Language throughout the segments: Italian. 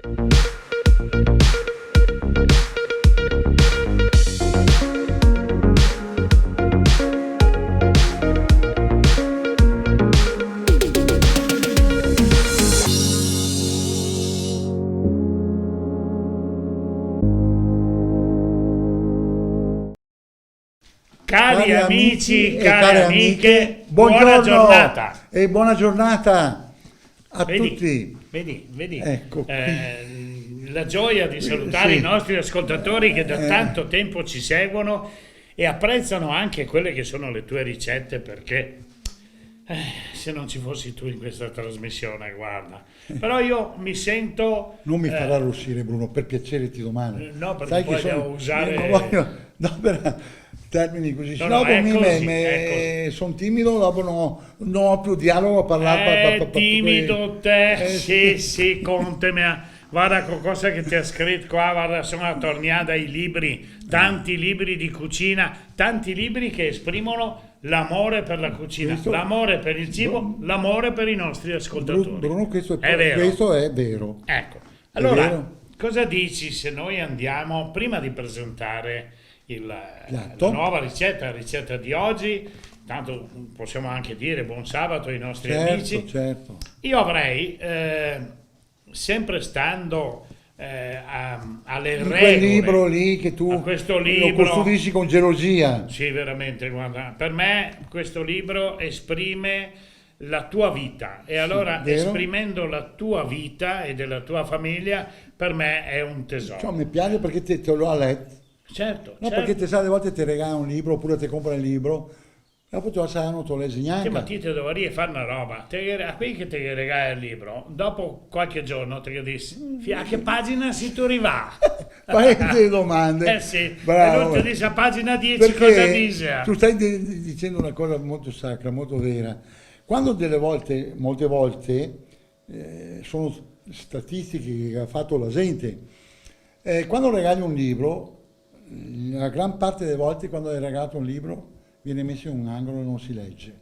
Cari amici e cari amiche, buona giornata. E buona giornata a Vedi, tutti. vedi, Ecco, la gioia di salutare sì. i nostri ascoltatori che da tanto tempo ci seguono e apprezzano anche quelle che sono le tue ricette, perché se non ci fossi tu in questa trasmissione, guarda. Però io mi sento... Non mi farà arrossire, Bruno, per piacere ti domando. No, perché Sai poi che devo usare... non voglio, no, per termini così, No, se no, dopo è così, è così. sono timido, dopo non ho più dialogo a parlare. Timido te, sì. sì, Conte guarda cosa che ti ha scritto qua, guarda, sono tornata ai libri, tanti libri di cucina, tanti libri che esprimono l'amore per la cucina, Questo- l'amore per il cibo, l'amore per i nostri ascoltatori. Bruno, questo È vero. questo è vero. Ecco, È allora, vero. cosa dici se noi andiamo, prima di presentare la Piatto. nuova ricetta, la ricetta di oggi, tanto possiamo anche dire buon sabato ai nostri amici. Certo. Io avrei, sempre stando alle Di quel regole, libro lì che tu a questo lo libro, custodisci con gelosia. sì, veramente, guarda, per me questo libro esprime la tua vita e allora vero. esprimendo la tua vita e della tua famiglia, per me è un tesoro. Cioè, mi piace perché te lo ha letto. Certo, No, certo. perché te sai, alle volte ti regala un libro oppure ti compra il libro, dopo tu sai, non te lo leggi Sì, neanche. ma ti dovrei fare una roba, a quelli che ti regala il libro, dopo qualche giorno ti dici, a che pagina si tu arriva? Fai delle domande. Sì, Bravo. e lui ti dice a pagina 10 cosa Perché dice? tu stai dicendo una cosa molto sacra, molto vera. Quando molte volte, sono statistiche che ha fatto la gente, quando regali un libro, la gran parte delle volte quando hai regalato un libro viene messo in un angolo e non si legge.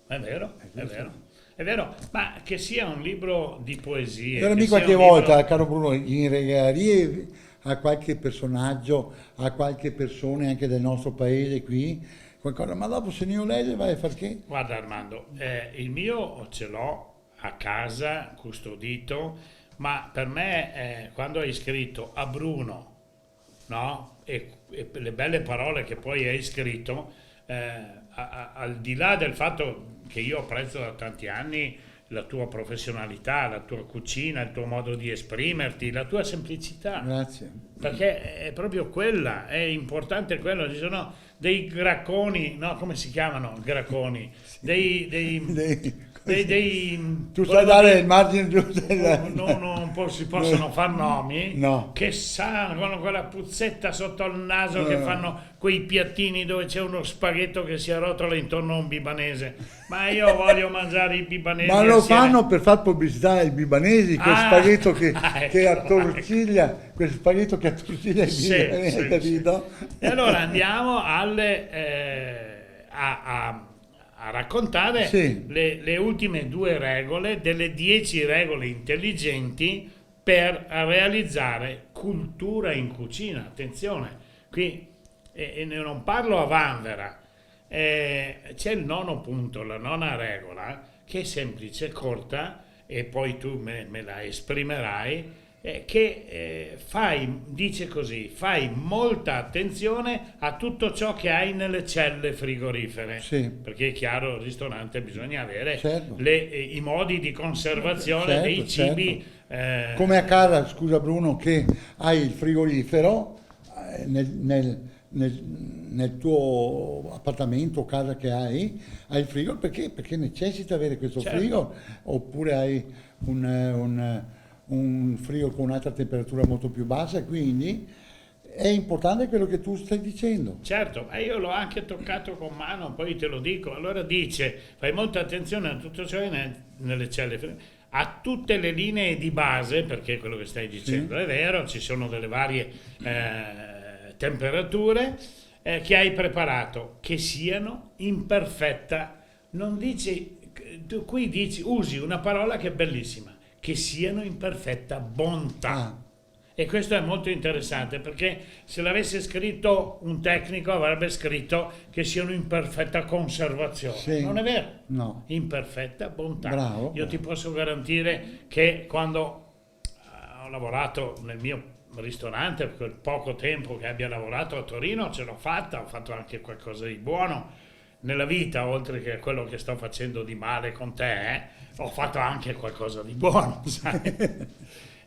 È vero, è vero, ma che sia un libro di poesie, Allora, che sia qualche un volta, libro... caro Bruno, in regalerie a qualche personaggio, a qualche persona anche del nostro paese qui, qualcosa, ma dopo se ne io legge vai a far che? Guarda Armando, il mio ce l'ho a casa, custodito, ma per me quando hai scritto a Bruno, no? E le belle parole che poi hai scritto, al di là del fatto che io apprezzo da tanti anni la tua professionalità, la tua cucina, il tuo modo di esprimerti, la tua semplicità. Grazie. Perché è proprio quella, è importante quello, ci sono dei gracconi, no, come si chiamano? Gracconi, Tu sai dare il margine giusto. non si possono far nomi, No. che sanno, con quella puzzetta sotto il naso, che fanno quei piattini dove c'è uno spaghetto che si arrotola intorno a un bibanese. Ma io voglio mangiare i bibanesi. Ma lo assieme. fanno per far pubblicità ai bibanesi, quel spaghetto che attorciglia, quel spaghetto che attorciglia i bibanesi, sì, capito? E allora andiamo a raccontare Sì. le ultime 2 regole delle 10 regole intelligenti per realizzare cultura in cucina. Attenzione, qui e non parlo a vanvera, c'è il 9º punto, la 9ª regola, che è semplice, corta, e poi tu me la esprimerai, che dice così, fai molta attenzione a tutto ciò che hai nelle celle frigorifere, Sì. perché è chiaro, al ristorante bisogna avere Certo. i modi di conservazione Certo, dei cibi. Come a casa, scusa Bruno, che hai il frigorifero nel tuo appartamento o casa che hai il frigo perché necessita avere questo Certo. frigo, oppure hai un frigo con un'altra temperatura molto più bassa, quindi è importante quello che tu stai dicendo. Certo, ma io l'ho anche toccato con mano, poi te lo dico. Allora dice, fai molta attenzione a tutto ciò nelle celle, a tutte le linee di base, perché quello che stai dicendo è vero, ci sono delle varie temperature che hai preparato, che siano in perfetta, non dici, tu qui usi una parola che è bellissima, che siano in perfetta bontà. Ah. E questo è molto interessante perché se l'avesse scritto un tecnico avrebbe scritto che siano in perfetta conservazione. Sì. Non è vero? No. In perfetta bontà. Bravo, Io ti posso garantire che quando ho lavorato nel mio ristorante, per quel poco tempo che abbia lavorato a Torino, ce l'ho fatta, ho fatto anche qualcosa di buono nella vita, oltre che quello che sto facendo di male con te, ho fatto anche qualcosa di buono, sai?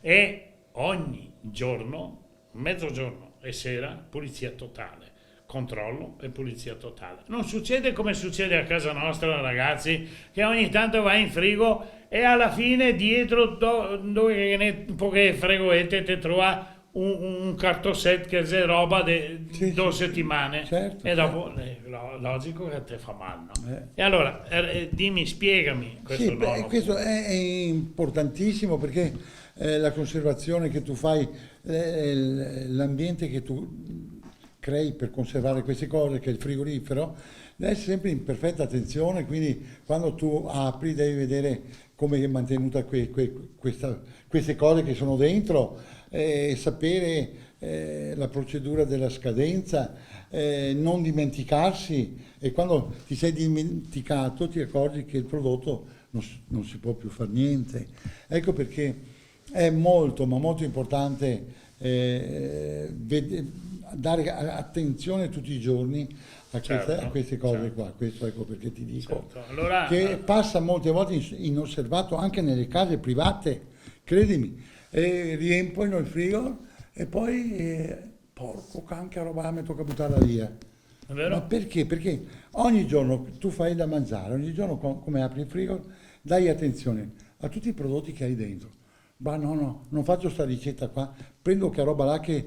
E ogni giorno, mezzogiorno e sera, pulizia totale, controllo e pulizia totale. Non succede come succede a casa nostra, ragazzi, che ogni tanto vai in frigo e alla fine dietro dove ne poche fregoette ti trova un cartoset che è roba di Sì, 2 sì, settimane, certo, e dopo logico che ti fa male, no? Eh. E allora dimmi, spiegami questo Sì, beh, nono questo punto. è importantissimo perché la conservazione che tu fai, l'ambiente che tu crei per conservare queste cose, che è il frigorifero, deve essere sempre in perfetta attenzione, quindi quando tu apri devi vedere come è mantenuta queste cose che sono dentro, sapere la procedura della scadenza, non dimenticarsi, e quando ti sei dimenticato ti accorgi che il prodotto non si può più fare niente. Ecco perché è molto, ma molto importante dare attenzione tutti i giorni a Certo, queste cose certo. qua. Questo ecco perché ti dico Certo. Allora, che passa molte volte inosservato anche nelle case private, credimi, riempiono il frigo e poi porco canca roba, mi tocca buttarla via. è Ma vero? perché? Perché ogni giorno tu fai da mangiare, ogni giorno come apri il frigo dai attenzione a tutti i prodotti che hai dentro. Ma no, non faccio sta ricetta qua, prendo che roba là che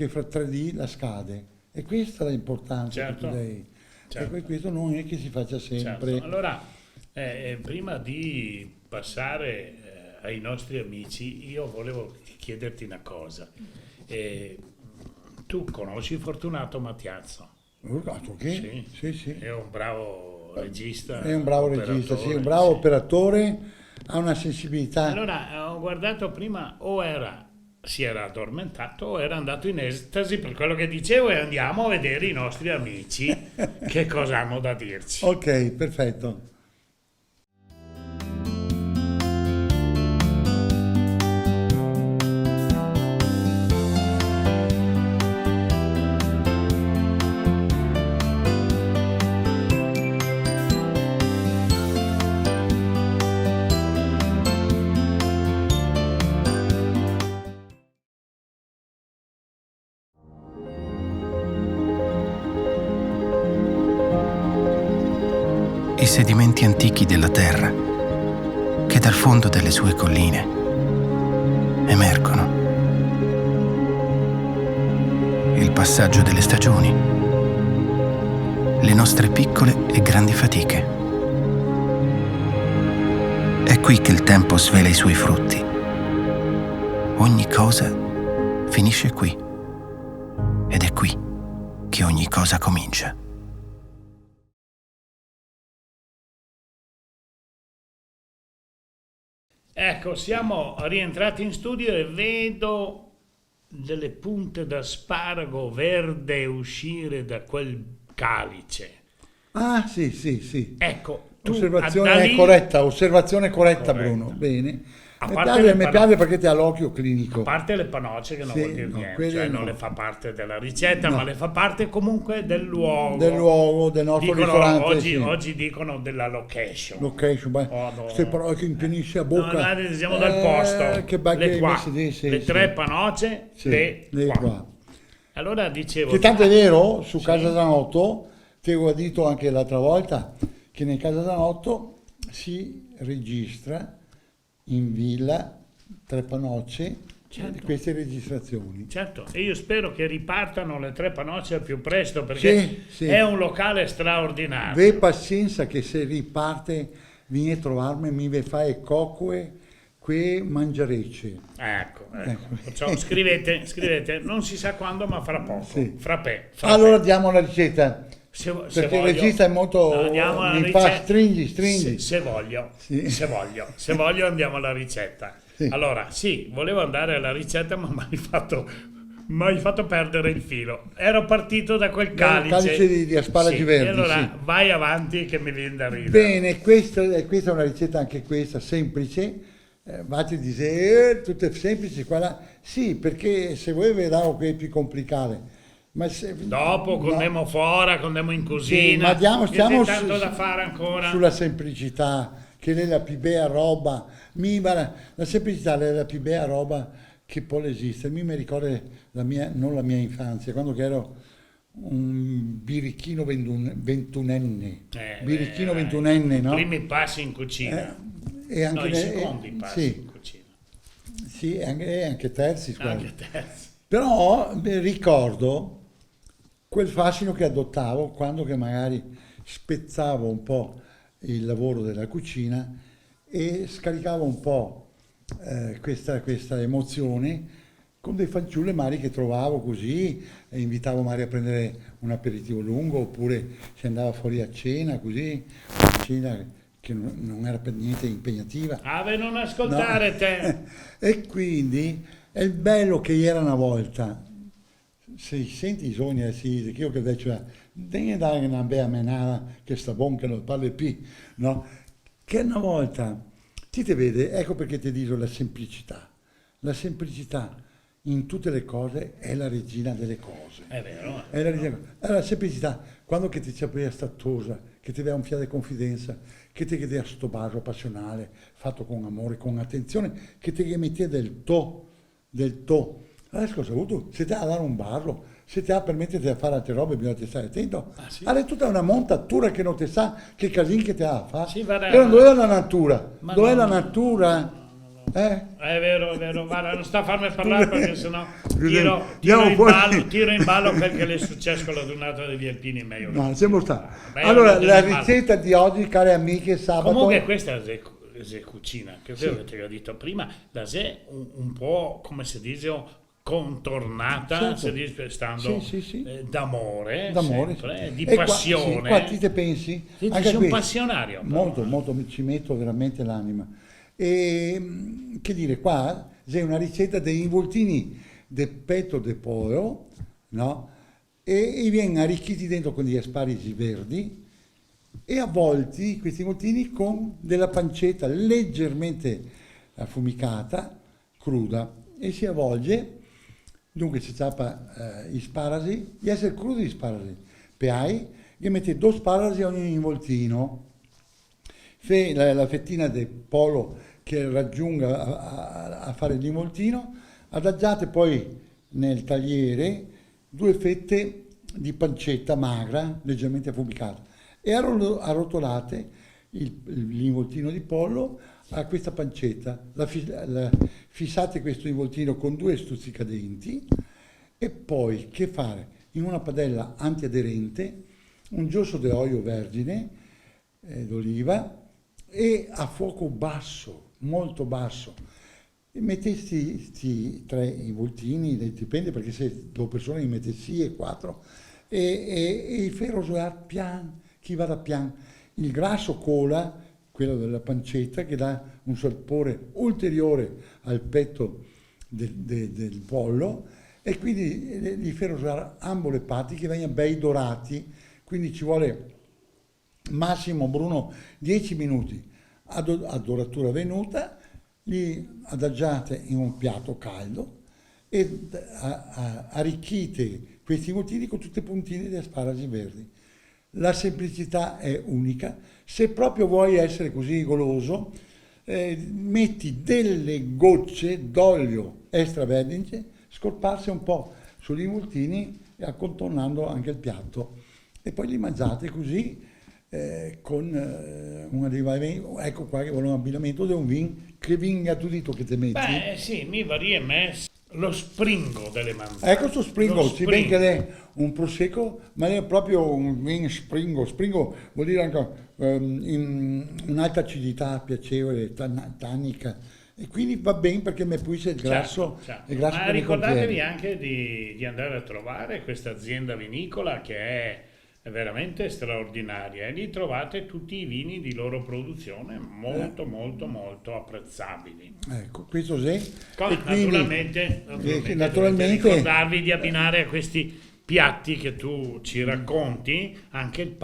fra 3D la scade. E questa è l'importanza che tu Certo, devi. certo. E questo non è che si faccia sempre. Certo. Allora, prima di passare ai nostri amici, io volevo chiederti una cosa. Tu conosci Fortunato Mattiazzo? Altro che? Sì. Sì, sì. È un bravo regista. È un bravo regista, sì, operatore, un bravo sì. operatore, ha una sensibilità. Allora, ho guardato prima, si era addormentato o era andato in estasi per quello che dicevo, e andiamo a vedere i nostri amici che cosa hanno da dirci. Ok, perfetto. I sedimenti antichi della terra che dal fondo delle sue colline emergono. Il passaggio delle stagioni, le nostre piccole e grandi fatiche. È qui che il tempo svela i suoi frutti. Ogni cosa finisce qui, ed è qui che ogni cosa comincia. Ecco, siamo rientrati in studio e vedo delle punte d'asparago verde uscire da quel calice. Ah, sì, sì, sì. Ecco, tu Osservazione da lì- osservazione corretta, Corretta. Bruno. Bene. A Mi parte piace, le mi parole- piace perché ti ha l'occhio clinico. A parte le panocce che non Sì, vuol dire no, niente, quelle cioè no. non le fa parte della ricetta, No. ma le fa parte comunque del luogo. Del luogo, del nostro Dicono, ristorante. oggi, sì. oggi dicono della location. Location, beh, Oh, no. queste parole che impianisce a No, bocca. no, siamo dal posto. Che bello le che qua, messi lì, sì, le sì. 3 panocce, Sì, le lì qua. qua. Allora dicevo, Che tanto è vero, su Sì. Casa Zanotto, ti avevo detto anche l'altra volta, che nel Casa Zanotto si registra in villa 3 panocce, Certo. queste registrazioni. certo, e io spero che ripartano le 3 panocce al più presto, perché Sì, sì. è un locale straordinario. Ve pazienza che se riparte vieni a trovarmi, mi ve fai cocque, que mangiarecce. Ecco. Perciò scrivete, non si sa quando, ma fra poco. Sì. Frappè. Allora diamo la ricetta. Se Perché il voglio, regista è molto... andiamo alla mi fa ricetta. stringi. Se voglio, Sì. se voglio andiamo alla ricetta. Sì. Allora, sì, volevo andare alla ricetta, ma mi hai fatto perdere il filo. Ero partito da quel calice. Calice di asparagi Sì, verdi, e allora sì. vai avanti che mi viene da ridere. Bene, questa è una ricetta anche questa, semplice. Vatti dice, tutte semplici, qua là. Sì, perché se vuoi vedrò che è più complicato. Ma Dopo no. condiamo fuori, condiamo in Sì, cucina. ma stiamo C'è tanto da fare ancora. sulla semplicità, che è la più bella roba. La semplicità è la più bella roba che può esistere. Mi ricorda non la mia infanzia, quando che ero un birichino ventunenne. Birichino ventunenne, no? Primi passi in cucina. E anche No, i secondi passi sì, in cucina. sì, anche terzi, guarda. Anche terzi. Però ricordo quel fascino che adottavo quando che magari spezzavo un po' il lavoro della cucina e scaricavo un po' questa emozione con dei fanciulle magari che trovavo così, e invitavo magari a prendere un aperitivo lungo, oppure si andava fuori a cena così, una cena che non era per niente impegnativa. Ave, non ascoltare No. te. E quindi è il bello che era una volta. Se senti i sogni, sì, che io che invece devi dare una bella menata che sta buon che non parli più, no? Che una volta ti te vede, ecco perché ti dico la semplicità. La semplicità in tutte le cose è la regina delle cose. È vero. È la regina. Allora, la semplicità, quando che ti c'è statosa, che ti dà un fiato di confidenza, che ti chiede sto bacio passionale, fatto con amore, con attenzione, che ti mette del to. Adesso cosa hai avuto? Se ti ha a dare un barro, se ti ha a permettere di fare altre robe, bisogna stare attento. Sì? È tutta una montatura che non ti sa che casino che ti ha a fare. Sì, guarda, Però dov'è la natura? Ma Dov'è no, la no, natura? È vero, guarda, non sta a farmi parlare perché sennò Andiamo tiro in ballo quel che le è successo con la donata degli alpini meglio. No, siamo stati. Beh, Allora, non la è male. ricetta di oggi, care amiche, sabato. Comunque questa è la cucina, che Sì. che ti ho detto prima, la è un po', come si dice, contornata, Certo. si dice, stando Sì. d'amore, D'amore, sempre, sì. di E passione. qua ti te pensi? Sì, Anche sei un questo. passionario. però. Molto, ci metto veramente l'anima. E che dire, qua c'è una ricetta dei involtini del petto de pollo, no? E viene arricchiti dentro con gli asparagi verdi e avvolti questi involtini con della pancetta leggermente affumicata, cruda, e si avvolge. Dunque si ciappa gli sparagi, gli esseri crudi gli sparagi, poi gli metti 2 sparagi a ogni involtino, la fettina del pollo che raggiunga a fare l'involtino, adagiate poi nel tagliere 2 fette di pancetta magra, leggermente affumicata, e arrotolate l'involtino di pollo a questa pancetta, fissate questo involtino con 2 stuzzicadenti e poi che fare? In una padella antiaderente un giosso di olio vergine d'oliva e a fuoco basso, molto basso. E mettesti questi 3 involtini, dipende perché se 2 persone ne mette sì e 4, e il ferro rosolare pian, chi va da pian. Il grasso cola, quello della pancetta, che dà un sapore ulteriore al petto del pollo, e quindi li ferro rosolare ambo le parti che vengono bei dorati, quindi ci vuole massimo, Bruno, 10 minuti a doratura venuta, li adagiate in un piatto caldo e arricchite questi involtini con tutte le puntine di asparagi verdi. La semplicità è unica. Se proprio vuoi essere così goloso, metti delle gocce d'olio extravergine, scorparsi un po' sugli involtini e accontornando anche il piatto. E poi li mangiate così con un abbinamento. Ecco qua che vuole un abbinamento di un vin. Che vin tutto che ti metti? Beh, sì, mi varia me lo springo delle manzane. Ecco questo springo, si vede che è un prosecco, ma è proprio un vin springo. Springo vuol dire anche un'alta acidità piacevole, tannica, e quindi va bene perché mi pulisce il grasso. Certo. Il grasso Ma che ne ricordatevi contiene. anche di andare a trovare questa azienda vinicola che è è veramente straordinaria e lì trovate tutti i vini di loro produzione molto molto molto apprezzabili. Ecco, questo sì. Come, E quindi, naturalmente naturalmente dovete ricordarvi di abbinare a questi piatti che tu ci racconti anche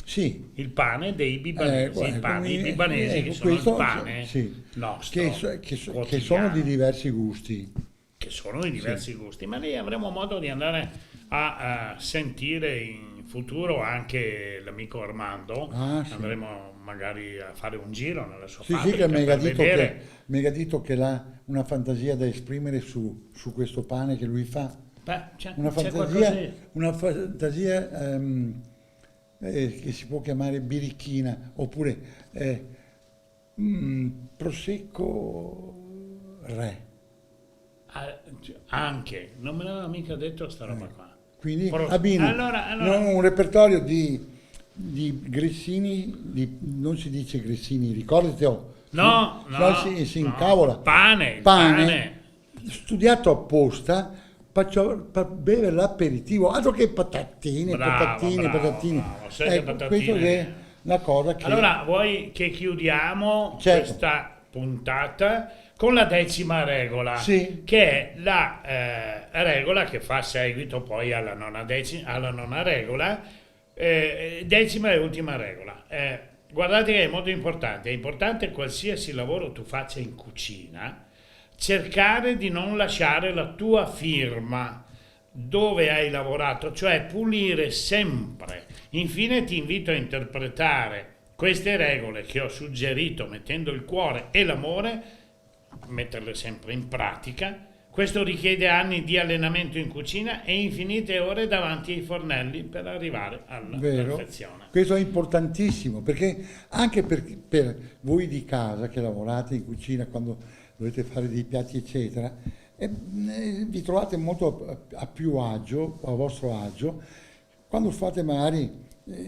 sì, il pane dei bibanesi, i pani bibanesi ecco, che sono questo, il pane sì, nostro che sono quotidiano, di diversi gusti. che sono di diversi gusti, ma lì avremo modo di andare a sentire in futuro anche l'amico Armando. Ah, sì. Andremo magari a fare un giro nella sua Sì, sì, fabbrica che mi ha per detto vedere. mi ha detto che ha una fantasia da esprimere su questo pane che lui fa. Beh, c'è Una qualcosa fantasia che si può chiamare birichina, oppure prosecco re. anche, non me l'aveva mica detto sta roba qua. Quindi Però- abbina allora- un repertorio di grissini, non si dice grissini, ricordati, No, si no, incavola. pane. Studiato apposta per bere l'aperitivo, altro che patatine, Bravo, patatine. bravo, sai che Ecco, patatine. questo è la cosa che... Allora, vuoi che chiudiamo Certo. questa puntata con la 10ª regola, Sì. che è la regola che fa seguito poi alla nona regola, 10ª e ultima regola. Guardate che è importante qualsiasi lavoro tu faccia in cucina, cercare di non lasciare la tua firma dove hai lavorato, cioè pulire sempre. Infine ti invito a interpretare queste regole che ho suggerito mettendo il cuore e l'amore, metterle sempre in pratica. Questo richiede anni di allenamento in cucina e infinite ore davanti ai fornelli per arrivare alla Vero. perfezione. Questo è importantissimo, perché anche per voi di casa che lavorate in cucina quando dovete fare dei piatti eccetera, vi trovate molto a più agio, a vostro agio, quando fate magari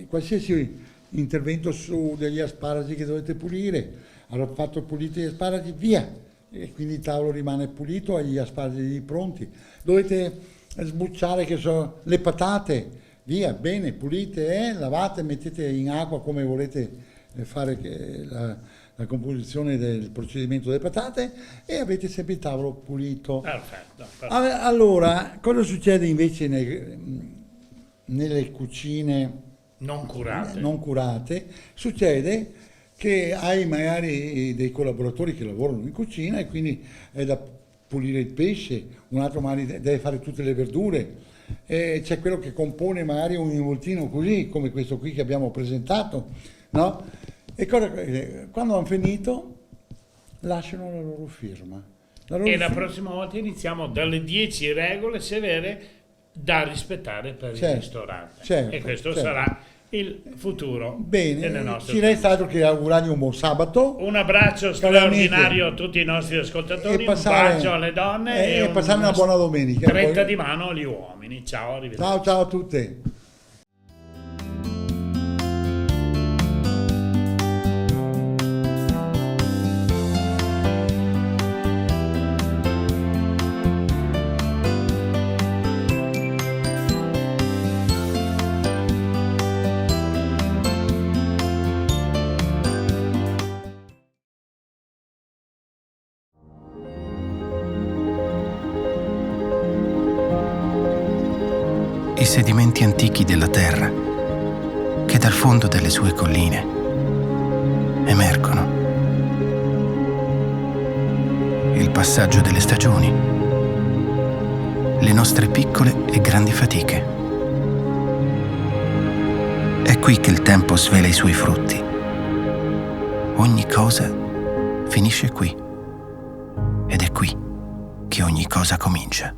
qualsiasi intervento su degli asparagi che dovete pulire, allora fatto puliti gli asparagi, via, e quindi il tavolo rimane pulito e gli asparagi pronti. Dovete sbucciare che so, le patate, via, bene, pulite, lavate, mettete in acqua come volete fare la composizione del procedimento delle patate e avete sempre il tavolo pulito. Perfetto. Allora, cosa succede invece nelle cucine Non curate. non curate? Succede che hai magari dei collaboratori che lavorano in cucina e quindi è da pulire il pesce, un altro magari deve fare tutte le verdure, c'è quello che compone magari un involtino così come questo qui che abbiamo presentato, no? E quando hanno finito lasciano la loro firma. E la prossima volta iniziamo dalle 10 regole severe da rispettare per il Certo, ristorante. certo, E questo certo. sarà il futuro delle Bene, nostre ci resta altro che augurargli un buon sabato. Un abbraccio straordinario a tutti i nostri ascoltatori, un bacio alle donne e passare una buona domenica. stretta Poi- di mano agli uomini. Ciao, arrivederci. Ciao a tutte. I sedimenti antichi della terra che dal fondo delle sue colline emergono. Il passaggio delle stagioni, le nostre piccole e grandi fatiche. È qui che il tempo svela i suoi frutti. Ogni cosa finisce qui. Ed è qui che ogni cosa comincia.